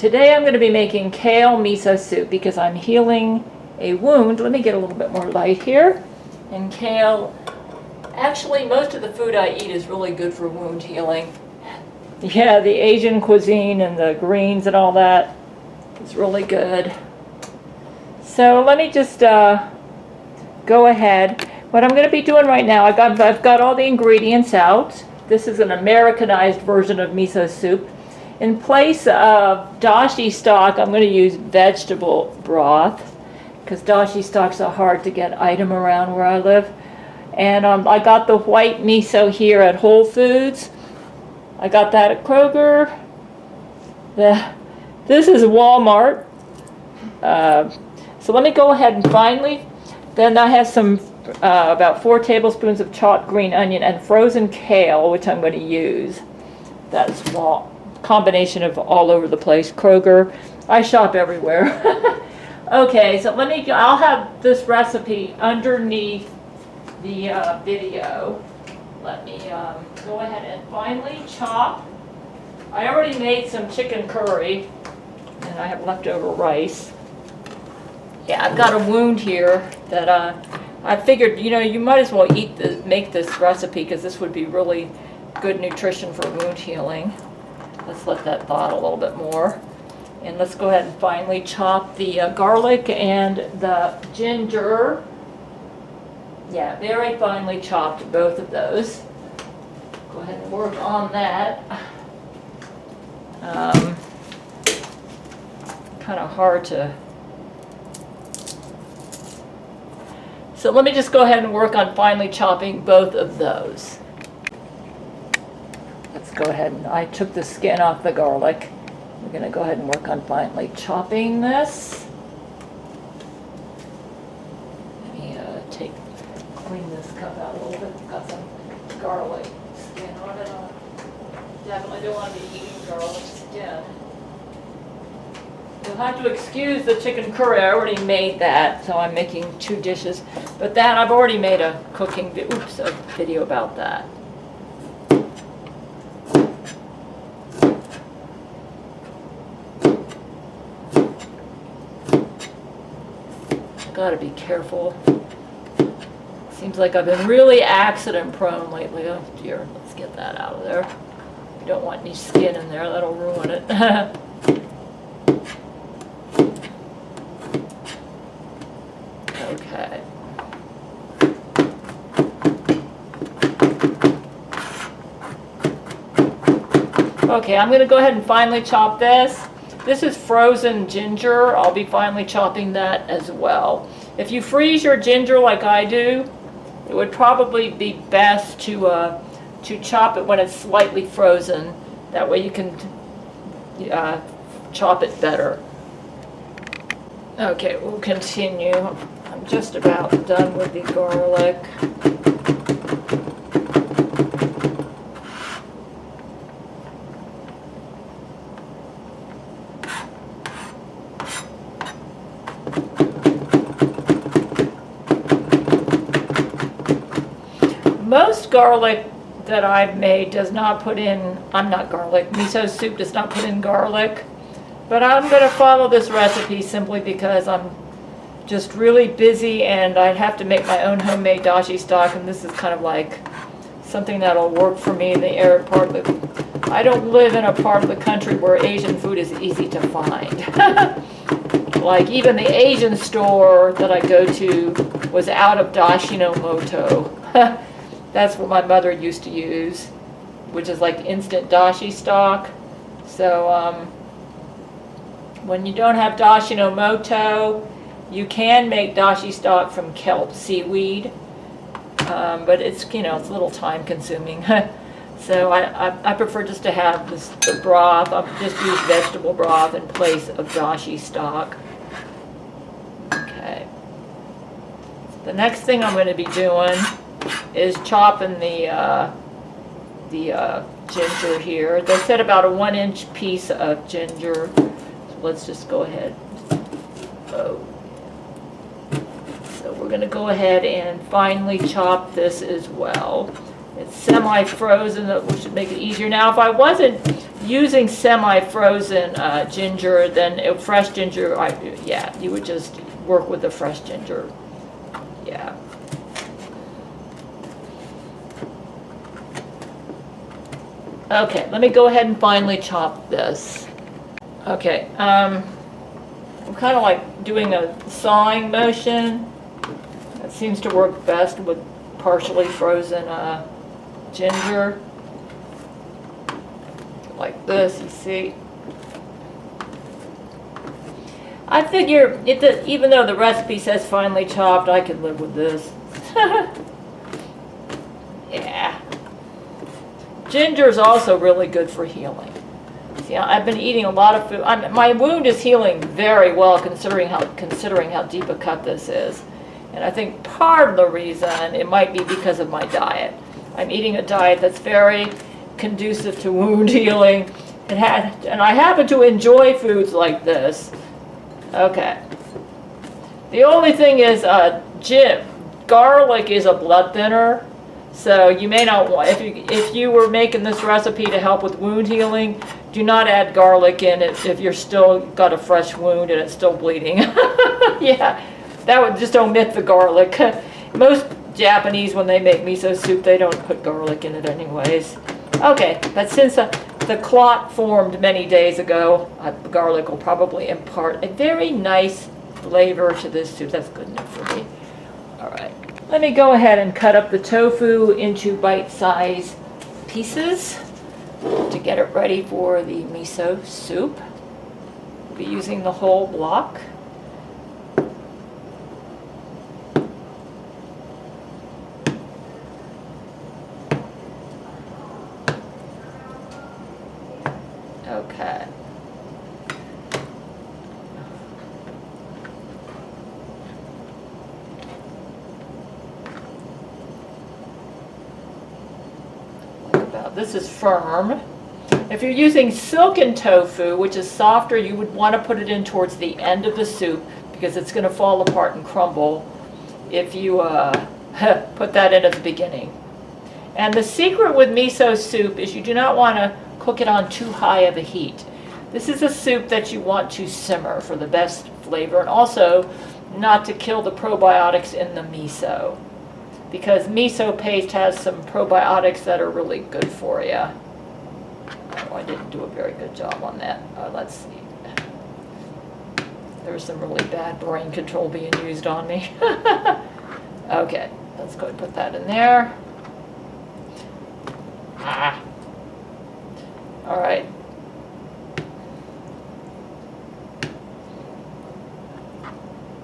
Today I'm going to be making kale miso soup because I'm healing a wound. Let me get a little bit more light here. And kale, actually most of the food I eat is really good for wound healing. Yeah, the Asian cuisine and the greens and all that is really good. So let me just go ahead. What I'm going to be doing right now, I've got all the ingredients out. This is an Americanized version of miso soup. In place of dashi stock, I'm going to use vegetable broth because dashi stock's a hard to get item around where I live. And I got the white miso here at Whole Foods. I got that at Kroger. This is Walmart. So let me go ahead and finally, then I have some about 4 tablespoons of chopped green onion and frozen kale, which I'm going to use. That's combination of all over the place. Kroger. I shop everywhere. Okay, so I'll have this recipe underneath the video. Let me go ahead and finely chop. I already made some chicken curry and I have leftover rice. Yeah, I've got a wound here that I figured, you might as well make this recipe because this would be really good nutrition for wound healing. Let's let that thaw a little bit more. And let's go ahead and finely chop the garlic and the ginger. Yeah, very finely chopped, both of those. Go ahead and work on that. Kind of hard to... So let me just go ahead and work on finely chopping both of those. Let's go ahead and I took the skin off the garlic. We're going to go ahead and work on finely chopping this. Let me clean this cup out a little bit. It's got some garlic skin on it. Definitely don't want to be eating garlic skin. You'll have to excuse the chicken curry. I already made that, so I'm making 2 dishes. But that, I've already made a a video about that. Gotta be careful. Seems like I've been really accident prone lately. Oh dear, let's get that out of there. You don't want any skin in there, that'll ruin it. Okay. Okay, I'm going to go ahead and finely chop this. This is frozen ginger. I'll be finely chopping that as well. If you freeze your ginger like I do, it would probably be best to chop it when it's slightly frozen. That way you can chop it better. Okay, we'll continue. I'm just about done with the garlic. Most garlic that I've made does not put in, miso soup does not put in garlic. But I'm going to follow this recipe simply because I'm just really busy and I'd have to make my own homemade dashi stock, and this is kind of like something that'll work for me in the arid part of the... I don't live in a part of the country where Asian food is easy to find. Like even the Asian store that I go to was out of Dashinomoto. That's what my mother used to use, which is like instant dashi stock. So when you don't have Dashinomoto, you can make dashi stock from kelp seaweed, but it's it's a little time consuming. So I prefer just to have the broth. I'll just use vegetable broth in place of dashi stock. Okay. The next thing I'm going to be doing is chopping the ginger here. They said about a 1-inch piece of ginger. So let's just go ahead. So we're going to go ahead and finely chop this as well. It's semi-frozen, which should make it easier. Now, if I wasn't using semi-frozen ginger, then fresh ginger, yeah, you would just work with the fresh ginger. Yeah. Okay, let me go ahead and finally chop this. Okay, I'm kind of like doing a sawing motion. That seems to work best with partially frozen ginger. Like this, you see. I figure, even though the recipe says finely chopped, I could live with this. Yeah. Ginger is also really good for healing. See, I've been eating a lot of food. My wound is healing very well, considering how deep a cut this is. And I think part of the reason it might be because of my diet. I'm eating a diet that's very conducive to wound healing, and I happen to enjoy foods like this. Okay. The only thing is, garlic is a blood thinner, so you may not want, if you were making this recipe to help with wound healing, do not add garlic in it if you're still got a fresh wound and it's still bleeding. Yeah, that would just omit the garlic. Most Japanese, when they make miso soup, they don't put garlic in it anyways. Okay, but since the clot formed many days ago, garlic will probably impart a very nice flavor to this soup. That's good enough for me. All right, let me go ahead and cut up the tofu into bite-sized pieces to get it ready for the miso soup. We'll be using the whole block. Okay. This is firm. If you're using silken tofu, which is softer, you would want to put it in towards the end of the soup because it's going to fall apart and crumble if you put that in at the beginning. And the secret with miso soup is you do not want to cook it on too high of a heat. This is a soup that you want to simmer for the best flavor, and also not to kill the probiotics in the miso, because miso paste has some probiotics that are really good for you. Oh, I didn't do a very good job on that. Let's see. There's some really bad brain control being used on me. Okay, let's go and put that in there. All right.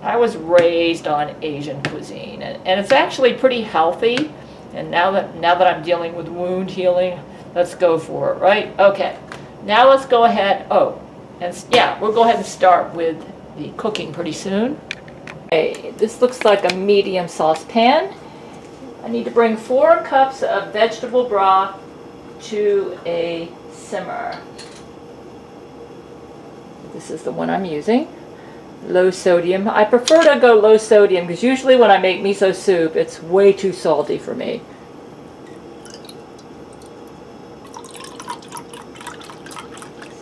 I was raised on Asian cuisine, and it's actually pretty healthy. And now that I'm dealing with wound healing, let's go for it, right? Okay. Now let's go ahead. Oh, and yeah, we'll go ahead and start with the cooking pretty soon. Okay, this looks like a medium saucepan. I need to bring 4 cups of vegetable broth to a simmer. This is the one I'm using. Low sodium. I prefer to go low sodium because usually when I make miso soup, it's way too salty for me.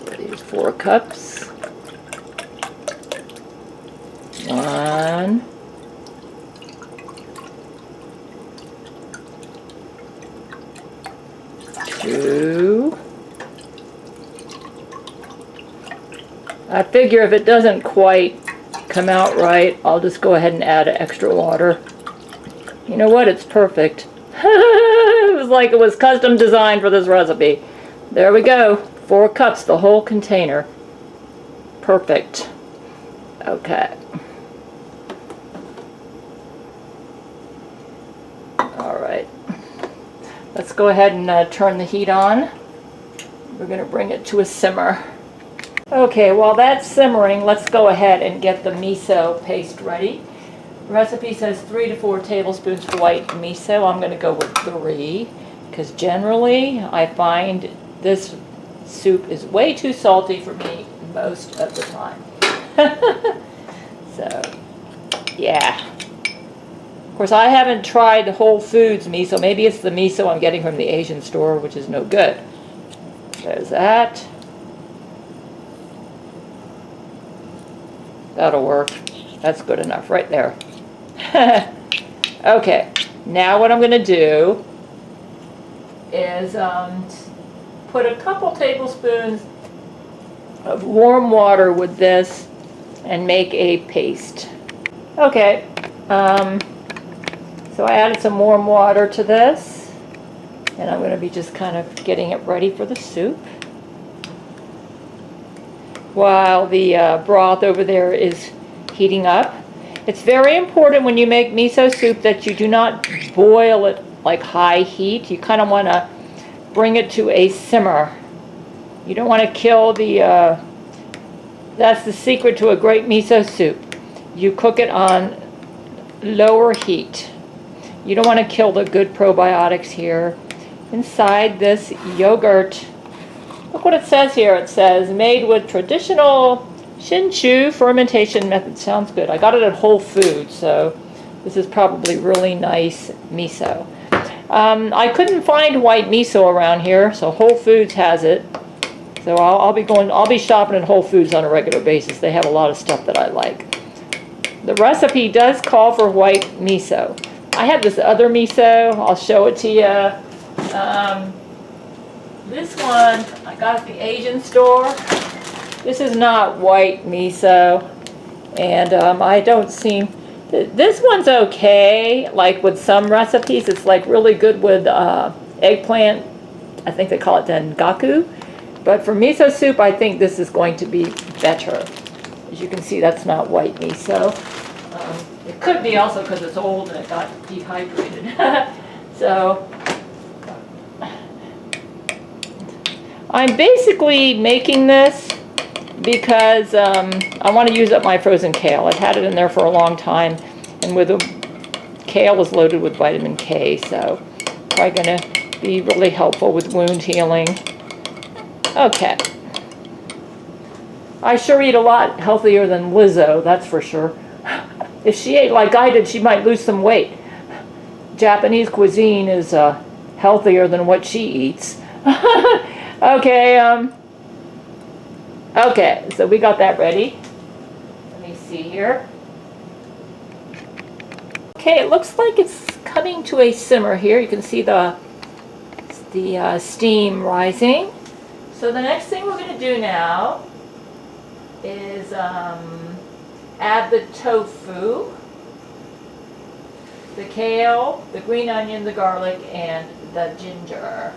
So these 4 cups. 1. 2. I figure if it doesn't quite come out right, I'll just go ahead and add extra water. You know what? It's perfect. It was like it was custom designed for this recipe. There we go. 4 cups, the whole container. Perfect. Okay. All right. Let's go ahead and turn the heat on. We're going to bring it to a simmer. Okay, while that's simmering, let's go ahead and get the miso paste ready. The recipe says 3 to 4 tablespoons white miso. I'm going to go with 3 because generally I find this soup is way too salty for me most of the time. So, yeah. Of course, I haven't tried Whole Foods miso. Maybe it's the miso I'm getting from the Asian store, which is no good. There's that. That'll work. That's good enough right there. Okay, now what I'm going to do is put a couple tablespoons of warm water with this and make a paste. Okay, so I added some warm water to this, and I'm going to be just kind of getting it ready for the soup. While the broth over there is heating up. It's very important when you make miso soup that you do not boil it like high heat. You kind of want to bring it to a simmer. You don't want to kill the, that's the secret to a great miso soup. You cook it on lower heat. You don't want to kill the good probiotics here. Inside this yogurt, look what it says here. It says, made with traditional Shinchu fermentation method. Sounds good. I got it at Whole Foods, so this is probably really nice miso. I couldn't find white miso around here, so Whole Foods has it. So I'll be shopping at Whole Foods on a regular basis. They have a lot of stuff that I like. The recipe does call for white miso. I have this other miso. I'll show it to you. This one I got at the Asian store. This is not white miso, and I don't seem, this one's okay, like with some recipes. It's like really good with eggplant. I think they call it dengaku. But for miso soup, I think this is going to be better. As you can see, that's not white miso. It could be also because it's old and it got dehydrated. So I'm basically making this because I want to use up my frozen kale. I've had it in there for a long time, and with kale is loaded with vitamin K, so probably going to be really helpful with wound healing. Okay. I sure eat a lot healthier than Lizzo, that's for sure. If she ate like I did, she might lose some weight. Japanese cuisine is healthier than what she eats. Okay, okay, so we got that ready. Let me see here. Okay, it looks like it's coming to a simmer here. You can see the steam rising. So the next thing we're going to do now is add the tofu, the kale, the green onion, the garlic, and the ginger.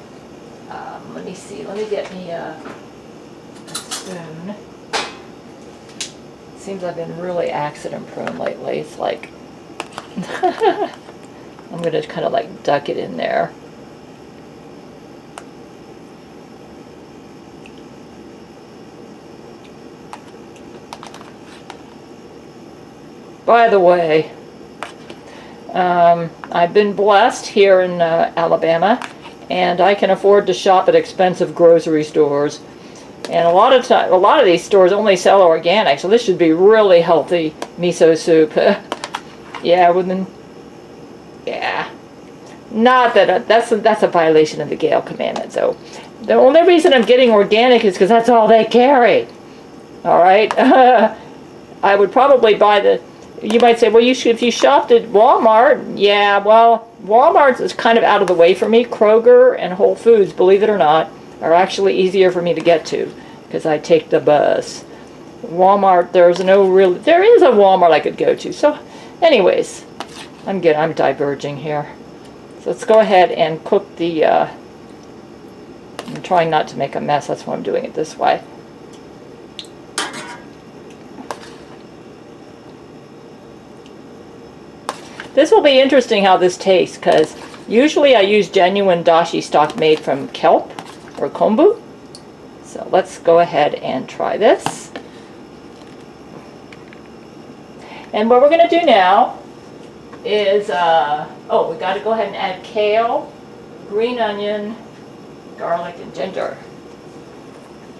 Let me see. Let me get me a spoon. Seems I've been really accident prone lately. It's like I'm going to kind of like duck it in there. By the way, I've been blessed here in Alabama, and I can afford to shop at expensive grocery stores. And a lot of these stores only sell organic, so this should be really healthy miso soup. Yeah, yeah. Not that that's a violation of the Gail commandment. So the only reason I'm getting organic is because that's all they carry. All right. I would probably buy the. You might say, well, you should, if you shopped at Walmart. Yeah, well, Walmart is kind of out of the way for me. Kroger and Whole Foods, believe it or not, are actually easier for me to get to because I take the bus. Walmart, there is a Walmart I could go to. So, anyways, I'm diverging here. So let's go ahead and cook the. I'm trying not to make a mess. That's why I'm doing it this way. This will be interesting how this tastes, because usually I use genuine dashi stock made from kelp or kombu. So let's go ahead and try this. And what we're going to do now is, we got to go ahead and add kale, green onion, garlic, and ginger.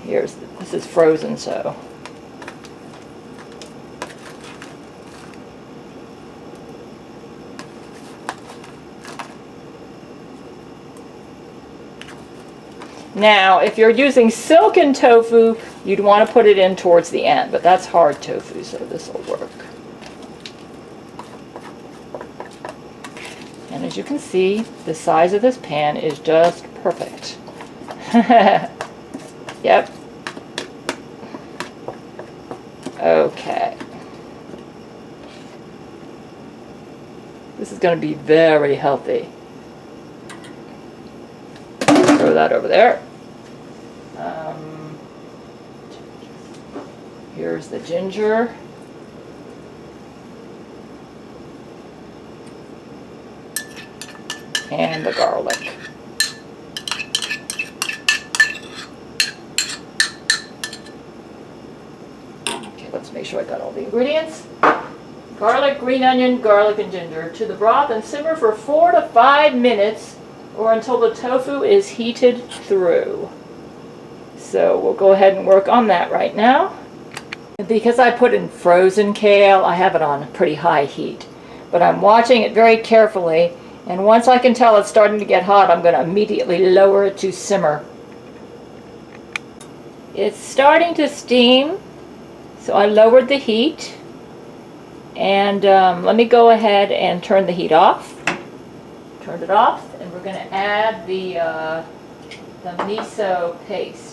This is frozen, so. Now, if you're using silken tofu, you'd want to put it in towards the end, but that's hard tofu, so this will work. And as you can see, the size of this pan is just perfect. Yep. Okay. This is going to be very healthy. Throw that over there. Here's the ginger. And the garlic. Okay, let's make sure I got all the ingredients. Garlic, green onion, garlic, and ginger to the broth and simmer for 4 to 5 minutes or until the tofu is heated through. So we'll go ahead and work on that right now. Because I put in frozen kale, I have it on pretty high heat. But I'm watching it very carefully, and once I can tell it's starting to get hot, I'm going to immediately lower it to simmer. It's starting to steam, so I lowered the heat. And let me go ahead and turn the heat off. Turned it off, and we're going to add the miso paste.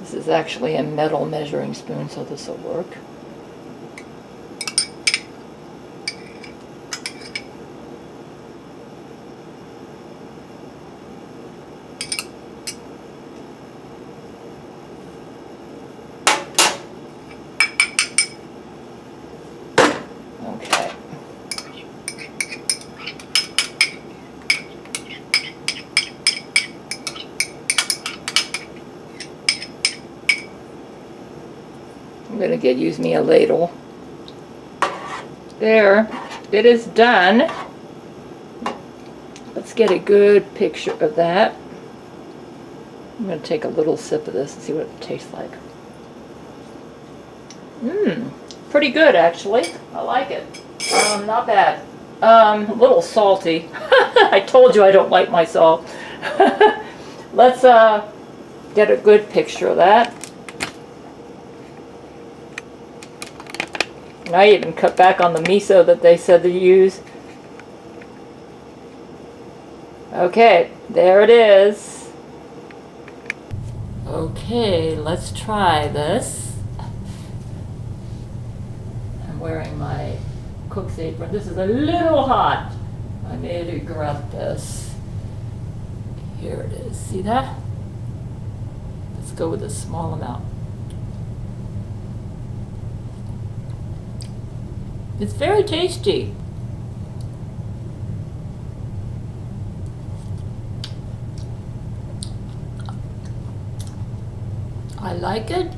This is actually a metal measuring spoon, so this will work. Okay. I'm going to use me a ladle. There, it is done. Let's get a good picture of that. I'm going to take a little sip of this and see what it tastes like. Pretty good actually. I like it. Not bad. A little salty. I told you I don't like my salt. Let's get a good picture of that. And I even cut back on the miso that they said to use. Okay, there it is. Okay, let's try this. I'm wearing my cook's apron. This is a little hot. I may regret this. Here it is. See that? Let's go with a small amount. It's very tasty. I like it.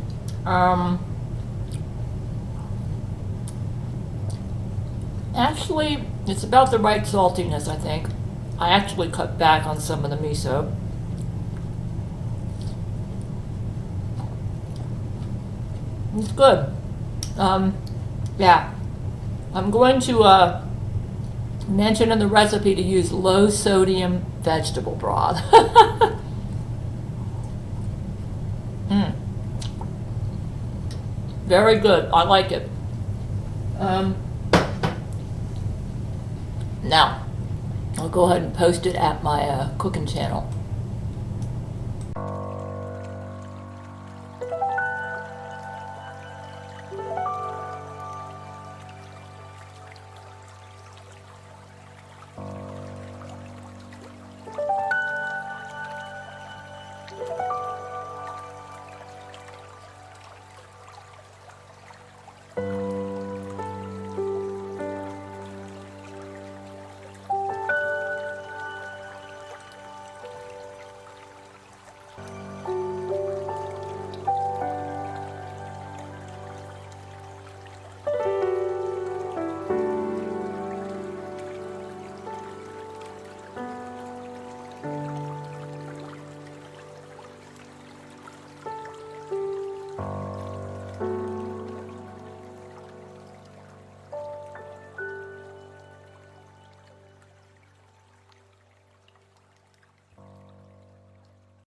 Actually, it's about the right saltiness, I think. I actually cut back on some of the miso. It's good. Yeah. I'm going to mention in the recipe to use low sodium vegetable broth. Very good. I like it. Now, I'll go ahead and post it at my cooking channel.